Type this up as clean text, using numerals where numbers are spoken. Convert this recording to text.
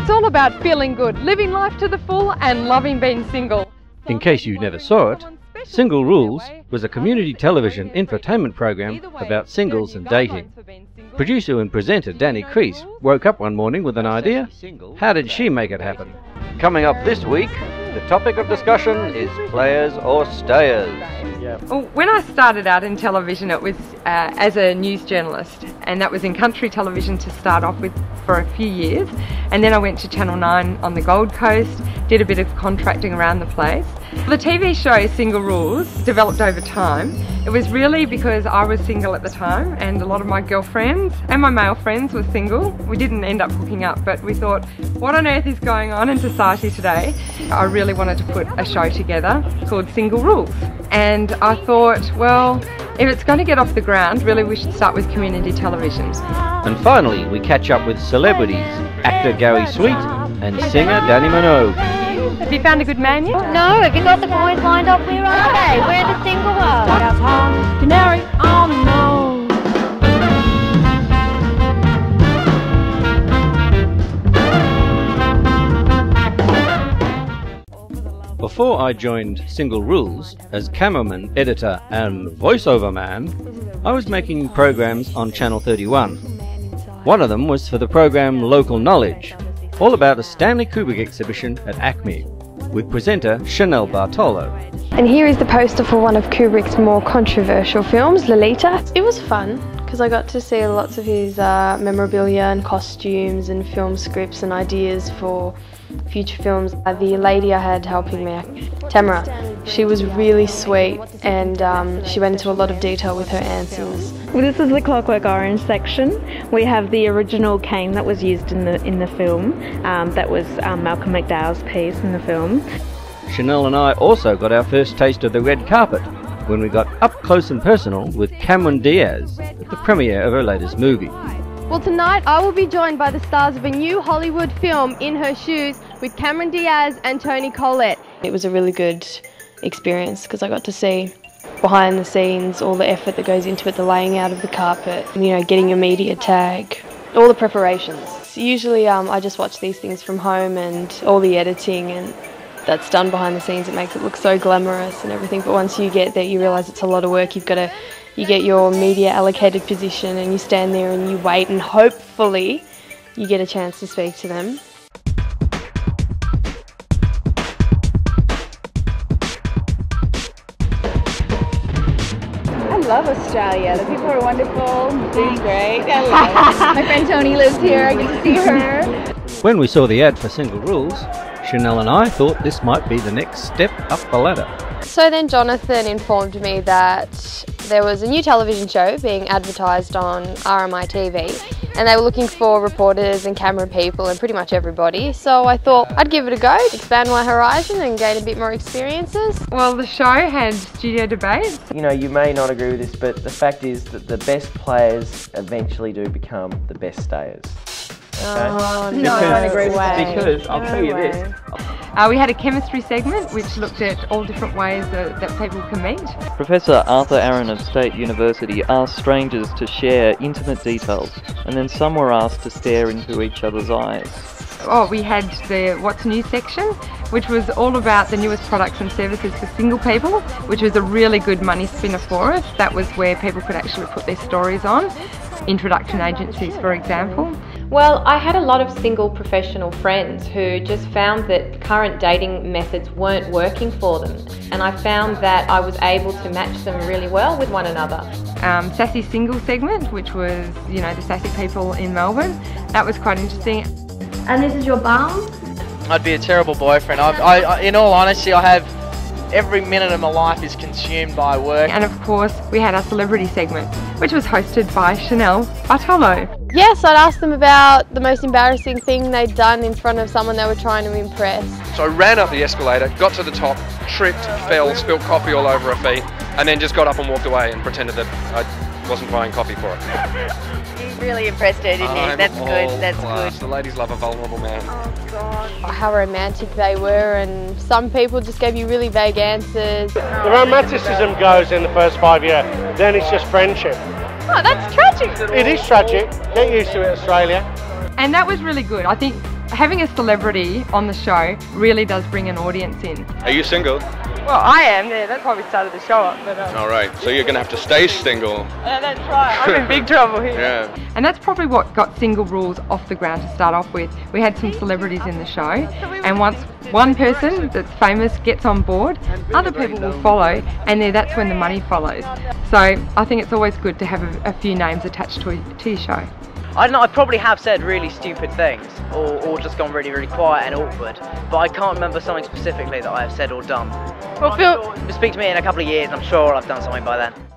It's all about feeling good, living life to the full and loving being single. In case you never saw it, Single Rules was a community television infotainment program about singles and dating. Producer and presenter Danni Crees woke up one morning with an idea. How did she make it happen? Coming up this week, the topic of discussion is players or stayers. Well, when I started out in television, it was as a news journalist, and that was in country television to start off with for a few years, and then I went to Channel 9 on the Gold Coast, did a bit of contracting around the place. The TV show Single Rules developed over time. It was really because I was single at the time, and a lot of my girlfriends and my male friends were single. We didn't end up hooking up, but we thought, what on earth is going on in society today? I really wanted to put a show together called Single Rules, and I thought, well, if it's going to get off the ground, really we should start with community television. And finally, we catch up with celebrities, actor Gary Sweet and singer Danny Minogue. Have you found a good man yet? No, have you got the boys lined up? Where are they? Where are the single ones? Canary on the nose. Before I joined Single Rules as cameraman, editor and voiceover man, I was making programs on Channel 31. One of them was for the program Local Knowledge, all about a Stanley Kubrick exhibition at Acme, with presenter Chanel Bartolo. And here is the poster for one of Kubrick's more controversial films, Lolita. It was fun because I got to see lots of his memorabilia and costumes and film scripts and ideas for future films. The lady I had helping me, Tamara, she was really sweet, and she went into a lot of detail with her answers. Well, this is the Clockwork Orange section. We have the original cane that was used in the film. That was Malcolm McDowell's piece in the film. Chanel and I also got our first taste of the red carpet when we got up close and personal with Cameron Diaz at the premiere of her latest movie. Well, tonight I will be joined by the stars of a new Hollywood film, In Her Shoes, with Cameron Diaz and Toni Collette. It was a really good experience because I got to see behind the scenes all the effort that goes into it, the laying out of the carpet, you know, getting your media tag, all the preparations. Usually I just watch these things from home, and all the editing and that's done behind the scenes, it makes it look so glamorous and everything, but once you get there you realise it's a lot of work. You get your media allocated position and you stand there and you wait, and hopefully you get a chance to speak to them. I love Australia. The people are wonderful. The food's great. I love it. My friend Toni lives here. I get to see her. When we saw the ad for Single Rules, Chanel and I thought this might be the next step up the ladder. So then Jonathan informed me that there was a new television show being advertised on RMI TV, and they were looking for reporters and camera people and pretty much everybody. So I thought I'd give it a go, expand my horizon and gain a bit more experiences. Well, the show had studio debates. You know, you may not agree with this, but the fact is that the best players eventually do become the best stayers. Okay? Oh, no, I don't agree with that. Because I'll tell you this. We had a chemistry segment which looked at all different ways that people can meet. Professor Arthur Aaron of State University asked strangers to share intimate details, and then some were asked to stare into each other's eyes. Oh, we had the What's New section, which was all about the newest products and services for single people, which was a really good money spinner for us. That was where people could actually put their stories on. Introduction agencies, for example. Well, I had a lot of single professional friends who just found that current dating methods weren't working for them, and I found that I was able to match them really well with one another. Sassy Single segment, which was, you know, the sassy people in Melbourne. That was quite interesting. And this is your bum? I'd be a terrible boyfriend. In all honesty, I have every minute of my life is consumed by work. And of course, we had our celebrity segment, which was hosted by Chanel Bartolo. Yes, I'd ask them about the most embarrassing thing they'd done in front of someone they were trying to impress. So I ran up the escalator, got to the top, tripped, fell, spilled coffee all over her feet, and then just got up and walked away and pretended that I wasn't buying coffee for her. You really impressed her, didn't you? That's good, that's good. The ladies love a vulnerable man. Oh God. How romantic they were, and some people just gave you really vague answers. The romanticism goes in the first 5 years, then it's just friendship. Oh, that's tragic. It is tragic. Get used to it, Australia. And that was really good. I think having a celebrity on the show really does bring an audience in. Are you single? Well, I am, yeah, that's why we started the show up. But, All right, so you're going to have to stay single. That's right, I'm in big trouble here. Yeah. And that's probably what got Single Rules off the ground to start off with. We had some celebrities in the show, and once one person that's famous gets on board, other people will follow, and then that's when the money follows. So I think it's always good to have a few names attached to your show. I don't know, I probably have said really stupid things, or just gone really, really quiet and awkward, but I can't remember something specifically that I have said or done. Well, Speak to me in a couple of years, I'm sure I'll have done something by then.